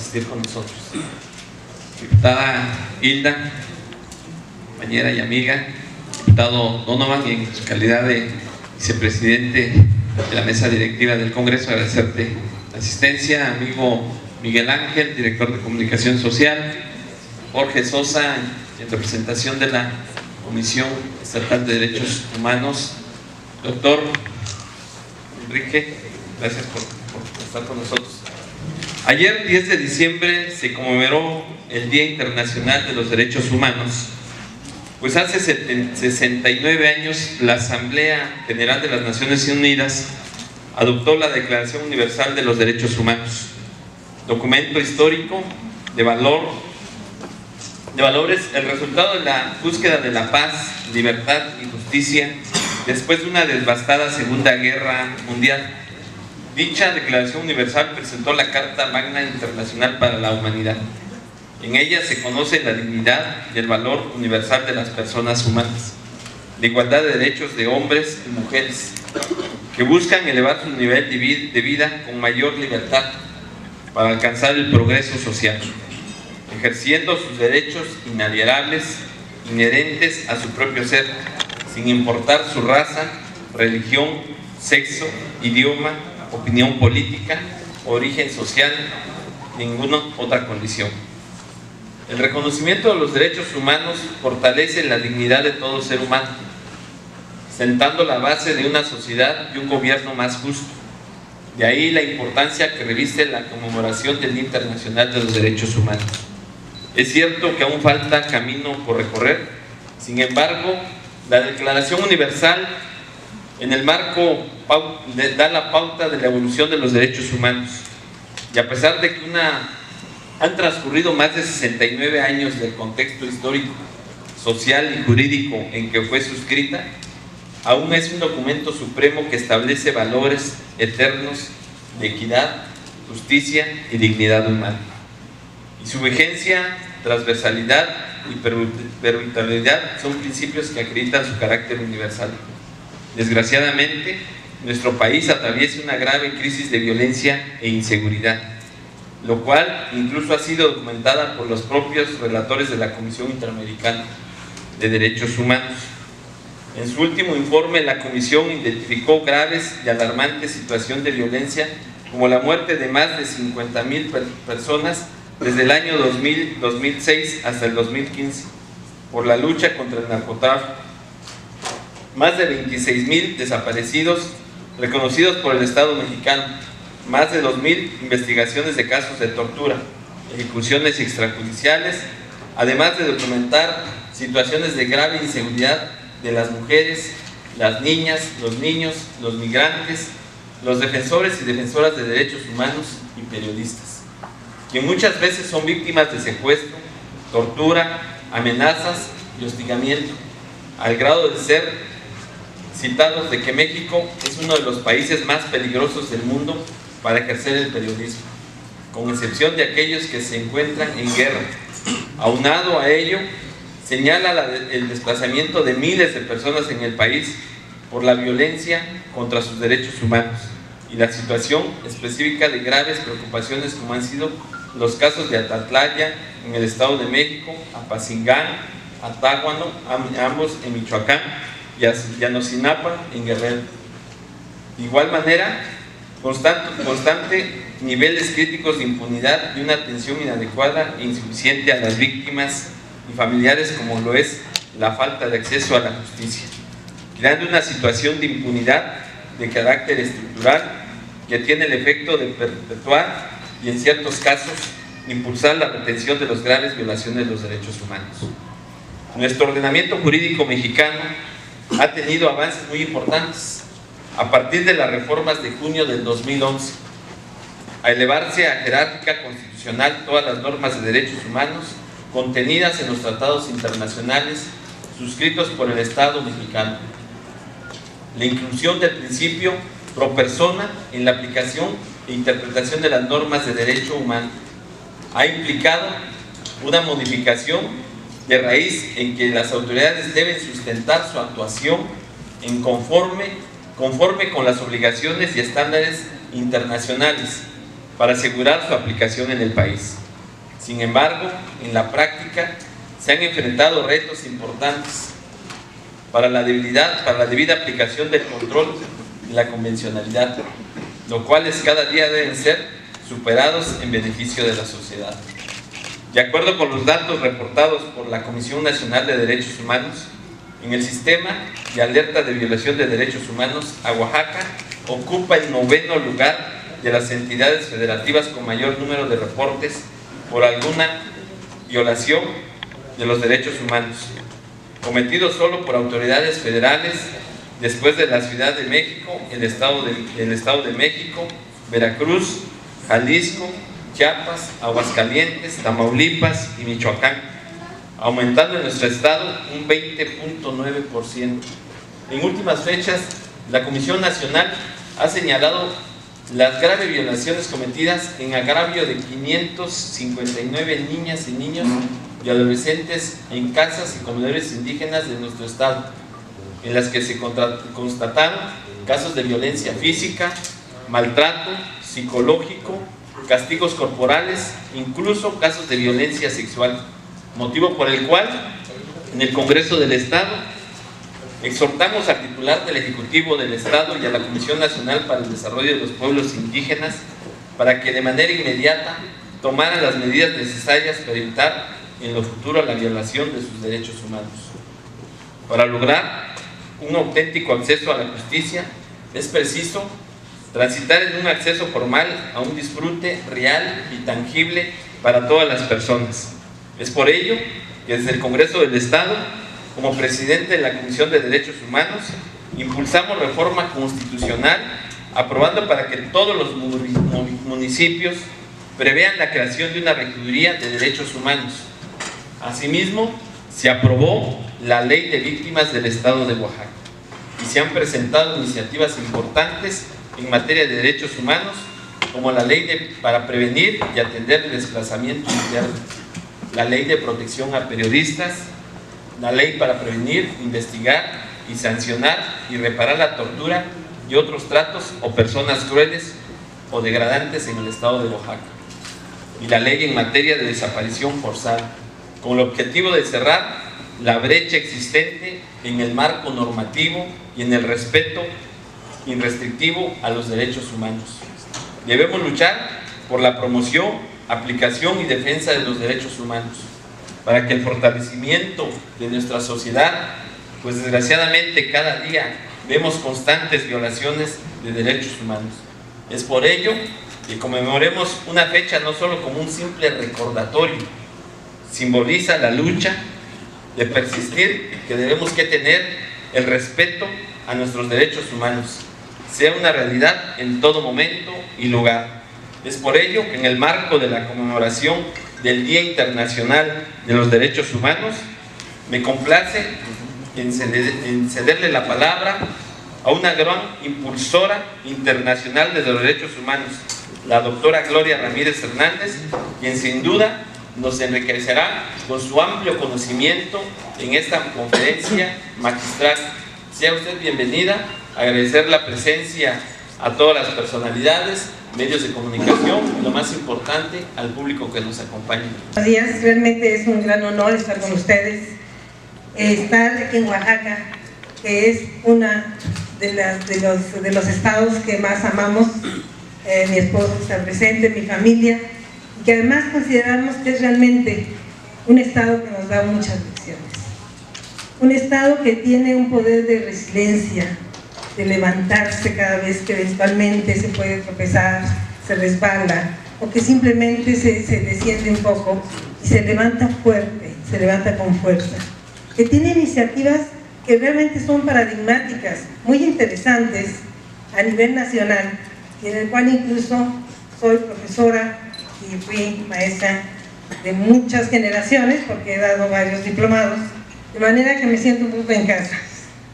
asistir con nosotros. Diputada Hilda, compañera y amiga, diputado Donovan, y en su calidad de vicepresidente de la mesa directiva del Congreso, agradecerte la asistencia. Amigo Miguel Ángel, director de comunicación social, Jorge Sosa, en representación de la Comisión Estatal de Derechos Humanos, doctor Enrique, gracias por estar con nosotros. Ayer, 10 de diciembre, se conmemoró el Día Internacional de los Derechos Humanos. Pues hace 69 años la Asamblea General de las Naciones Unidas adoptó la Declaración Universal de los Derechos Humanos, documento histórico de valores, el resultado de la búsqueda de la paz, libertad y justicia después de una devastada Segunda Guerra Mundial. Dicha Declaración Universal presentó la Carta Magna Internacional para la Humanidad. En ella se conoce la dignidad y el valor universal de las personas humanas, la igualdad de derechos de hombres y mujeres, que buscan elevar su nivel de vida con mayor libertad para alcanzar el progreso social, ejerciendo sus derechos inalienables, inherentes a su propio ser, sin importar su raza, religión, sexo, idioma, opinión política, origen social, ninguna otra condición. El reconocimiento de los derechos humanos fortalece la dignidad de todo ser humano, sentando la base de una sociedad y un gobierno más justo. De ahí la importancia que reviste la conmemoración del Día Internacional de los Derechos Humanos. Es cierto que aún falta camino por recorrer, sin embargo, la Declaración Universal en el marco da la pauta de la evolución de los derechos humanos, y a pesar de que han transcurrido más de 69 años del contexto histórico, social y jurídico en que fue suscrita, aún es un documento supremo que establece valores eternos de equidad, justicia y dignidad humana. Y su vigencia, transversalidad y perpetuidad son principios que acreditan su carácter universal. Desgraciadamente, nuestro país atraviesa una grave crisis de violencia e inseguridad, lo cual incluso ha sido documentada por los propios relatores de la Comisión Interamericana de Derechos Humanos. En su último informe, la Comisión identificó graves y alarmantes situaciones de violencia, como la muerte de más de 50,000 personas desde el año 2006 hasta el 2015, por la lucha contra el narcotráfico. Más de 26,000 desaparecidos reconocidos por el Estado mexicano, más de 2,000 investigaciones de casos de tortura, ejecuciones extrajudiciales, además de documentar situaciones de grave inseguridad de las mujeres, las niñas, los niños, los migrantes, los defensores y defensoras de derechos humanos y periodistas, que muchas veces son víctimas de secuestro, tortura, amenazas y hostigamiento, al grado de ser citados de que México es uno de los países más peligrosos del mundo para ejercer el periodismo, con excepción de aquellos que se encuentran en guerra. Aunado a ello, señala el desplazamiento de miles de personas en el país por la violencia contra sus derechos humanos y la situación específica de graves preocupaciones como han sido los casos de Atatlaya en el Estado de México, Apacingán, Atáguano, ambos en Michoacán, y Ayotzinapa en Guerrero. De igual manera, constante niveles críticos de impunidad y una atención inadecuada e insuficiente a las víctimas y familiares, como lo es la falta de acceso a la justicia, creando una situación de impunidad de carácter estructural que tiene el efecto de perpetuar y en ciertos casos impulsar la retención de las graves violaciones de los derechos humanos. Nuestro ordenamiento jurídico mexicano ha tenido avances muy importantes a partir de las reformas de junio del 2011, a elevarse a jerárquica constitucional todas las normas de derechos humanos contenidas en los tratados internacionales suscritos por el Estado mexicano. La inclusión del principio pro persona en la aplicación e interpretación de las normas de derecho humano ha implicado una modificación de raíz en que las autoridades deben sustentar su actuación en conforme con las obligaciones y estándares internacionales, para asegurar su aplicación en el país. Sin embargo, en la práctica se han enfrentado retos importantes para la debida aplicación del control y la convencionalidad, los cuales cada día deben ser superados en beneficio de la sociedad. De acuerdo con los datos reportados por la Comisión Nacional de Derechos Humanos, en el sistema de alerta de violación de derechos humanos, a Oaxaca ocupa el 9º lugar de las entidades federativas con mayor número de reportes por alguna violación de los derechos humanos, cometidos solo por autoridades federales, después de la Ciudad de México, el Estado de México, Veracruz, Jalisco, Chiapas, Aguascalientes, Tamaulipas y Michoacán, aumentando en nuestro estado un 20.9%. En últimas fechas, la Comisión Nacional ha señalado las graves violaciones cometidas en agravio de 559 niñas y niños y adolescentes en casas y comedores indígenas de nuestro estado, en las que se constataron casos de violencia física, maltrato psicológico, castigos corporales, incluso casos de violencia sexual, motivo por el cual en el Congreso del Estado exhortamos al titular del Ejecutivo del Estado y a la Comisión Nacional para el Desarrollo de los Pueblos Indígenas para que de manera inmediata tomaran las medidas necesarias para evitar en lo futuro la violación de sus derechos humanos. Para lograr un auténtico acceso a la justicia es preciso transitar en un acceso formal a un disfrute real y tangible para todas las personas. Es por ello que desde el Congreso del Estado, como presidente de la Comisión de Derechos Humanos, impulsamos reforma constitucional, aprobando para que todos los municipios prevean la creación de una regiduría de derechos humanos. Asimismo, se aprobó la Ley de Víctimas del Estado de Oaxaca y se han presentado iniciativas importantes en materia de derechos humanos, como la Ley para prevenir y atender el desplazamiento interno, la Ley de protección a periodistas, la Ley para prevenir, investigar y sancionar y reparar la tortura y otros tratos o personas crueles o degradantes en el estado de Oaxaca, y la Ley en materia de desaparición forzada, con el objetivo de cerrar la brecha existente en el marco normativo y en el respeto irrestrictivo a los derechos humanos. Debemos luchar por la promoción, aplicación y defensa de los derechos humanos, para que el fortalecimiento de nuestra sociedad, pues desgraciadamente cada día vemos constantes violaciones de derechos humanos. Es por ello que conmemoremos una fecha no solo como un simple recordatorio, simboliza la lucha de persistir, que debemos que tener el respeto a nuestros derechos humanos, sea una realidad en todo momento y lugar. Es por ello que en el marco de la conmemoración del Día Internacional de los Derechos Humanos, me complace en cederle la palabra a una gran impulsora internacional de los derechos humanos, la doctora Gloria Ramírez Hernández, quien sin duda nos enriquecerá con su amplio conocimiento en esta conferencia magistral. Sea usted bienvenida, agradecer la presencia a todas las personalidades, medios de comunicación y lo más importante, al público que nos acompaña. Buenos días, realmente es un gran honor estar con ustedes, estar aquí en Oaxaca, que es una de los estados que más amamos. Mi esposo está presente, mi familia, y que además consideramos que es realmente un estado que nos da muchas lecciones, un estado que tiene un poder de resiliencia, de levantarse cada vez que eventualmente se puede tropezar, se resbala, o que simplemente se desciende un poco y se levanta fuerte, se levanta con fuerza, que tiene iniciativas que realmente son paradigmáticas, muy interesantes a nivel nacional, y en el cual incluso soy profesora y fui maestra de muchas generaciones, porque he dado varios diplomados, de manera que me siento un poco en casa.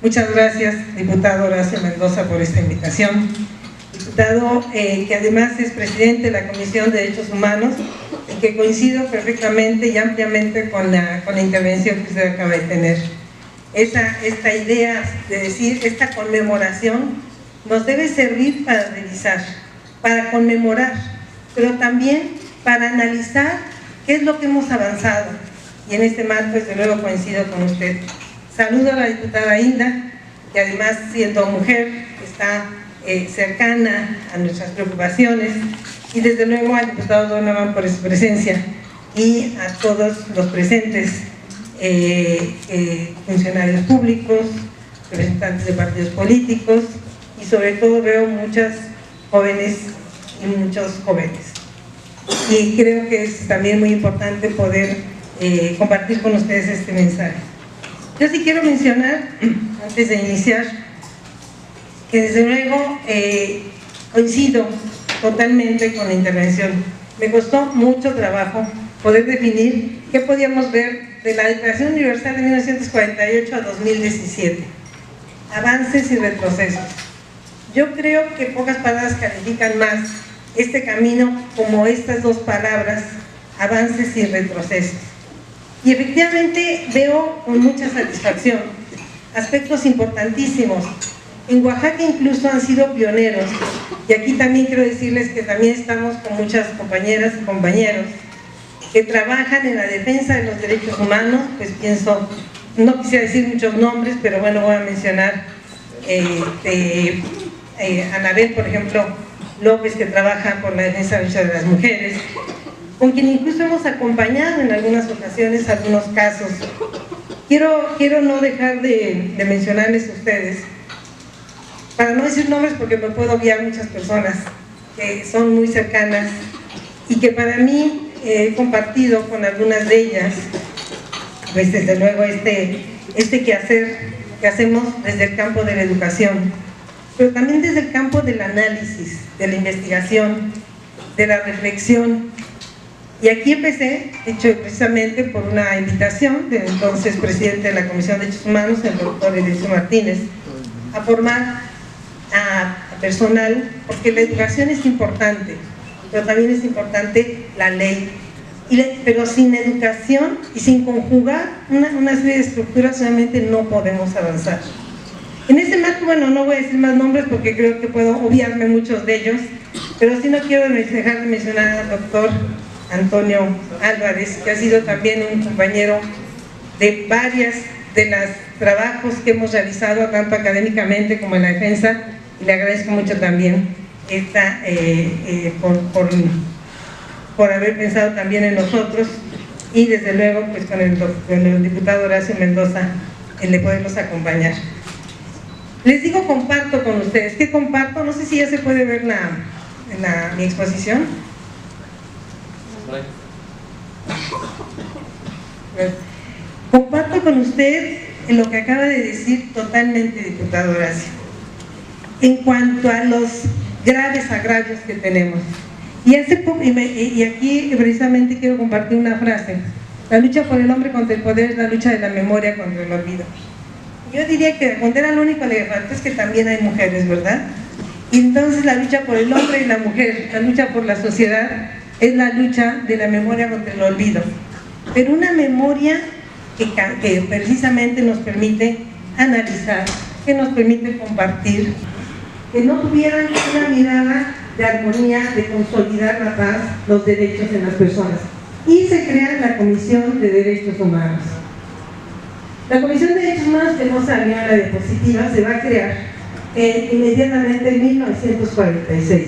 Muchas gracias, diputado Horacio Mendoza, por esta invitación. Diputado que además es presidente de la Comisión de Derechos Humanos y que coincido perfectamente y ampliamente con la intervención que usted acaba de tener. Esta idea de decir, esta conmemoración nos debe servir para revisar, para conmemorar pero también para analizar qué es lo que hemos avanzado. Y en este marco, desde luego, coincido con usted. Saludo a la diputada Hilda, que además, siendo mujer, está cercana a nuestras preocupaciones, y desde luego al diputado Donovan por su presencia, y a todos los presentes, funcionarios públicos, representantes de partidos políticos, y sobre todo veo muchas jóvenes y muchos jóvenes. Y creo que es también muy importante poder compartir con ustedes este mensaje. Yo sí quiero mencionar, antes de iniciar, que desde luego coincido totalmente con la intervención. Me costó mucho trabajo poder definir qué podíamos ver de la Declaración Universal de 1948 a 2017. Avances y retrocesos. Yo creo que pocas palabras califican más este camino como estas dos palabras, avances y retrocesos. Y efectivamente veo con mucha satisfacción aspectos importantísimos. En Oaxaca incluso han sido pioneros, y aquí también quiero decirles que también estamos con muchas compañeras y compañeros que trabajan en la defensa de los derechos humanos. Pues pienso, no quisiera decir muchos nombres, pero bueno, voy a mencionar Anabel, por ejemplo, López, que trabaja por la defensa de las mujeres, con quien incluso hemos acompañado en algunas ocasiones algunos casos. Quiero no dejar de mencionarles a ustedes, para no decir nombres porque me puedo obviar muchas personas que son muy cercanas y que para mí he compartido con algunas de ellas, pues desde luego este quehacer que hacemos desde el campo de la educación, pero también desde el campo del análisis, de la investigación, de la reflexión. Y aquí empecé, hecho precisamente por una invitación del entonces presidente de la Comisión de Derechos Humanos, el doctor Edelcio Martínez, a formar a personal, porque la educación es importante, pero también es importante la ley. Pero sin educación y sin conjugar una serie de estructuras, realmente no podemos avanzar. En ese marco, bueno, no voy a decir más nombres porque creo que puedo obviarme muchos de ellos, pero sí no quiero dejar de mencionar al doctor Antonio Álvarez, que ha sido también un compañero de varias de los trabajos que hemos realizado, tanto académicamente como en la defensa, y le agradezco mucho también por haber pensado también en nosotros, y desde luego pues con el diputado Horacio Mendoza, el de poderlos acompañar. Les digo, comparto con ustedes. ¿Qué comparto? No sé si ya se puede ver mi exposición. Comparto con usted lo que acaba de decir totalmente, diputado Horacio, en cuanto a los graves agravios que tenemos. Y hace poco, y aquí precisamente quiero compartir una frase: la lucha por el hombre contra el poder es la lucha de la memoria contra el olvido. Yo diría que responder al único le falta es que también hay mujeres, ¿verdad? Y entonces la lucha por el hombre y la mujer, la lucha por la sociedad, es la lucha de la memoria contra el olvido. Pero una memoria que precisamente nos permite analizar, que nos permite compartir, que no tuvieran una mirada de armonía, de consolidar la paz, los derechos en las personas. Y se crea la Comisión de Derechos Humanos. La Comisión de Derechos Humanos, que no salió en la diapositiva, se va a crear inmediatamente en 1946.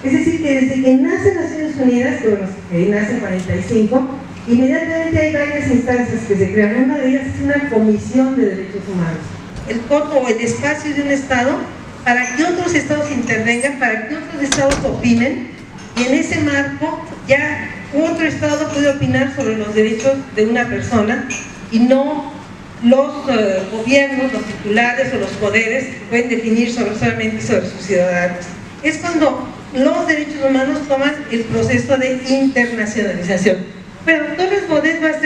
Es decir, que desde que nace Naciones Unidas, que nace en 45, inmediatamente hay varias instancias que se crean. Una de ellas es una Comisión de Derechos Humanos. El coto o el espacio de un Estado para que otros Estados intervengan, para que otros Estados opinen, y en ese marco ya otro Estado puede opinar sobre los derechos de una persona y no los gobiernos, los titulares o los poderes pueden definir solamente sobre sus ciudadanos. Es cuando los derechos humanos toman el proceso de internacionalización. Pero Torres Bodet va a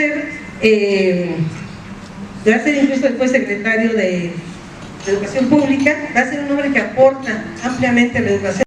ser incluso después secretario de Educación Pública, va a ser un hombre que aporta ampliamente a la educación.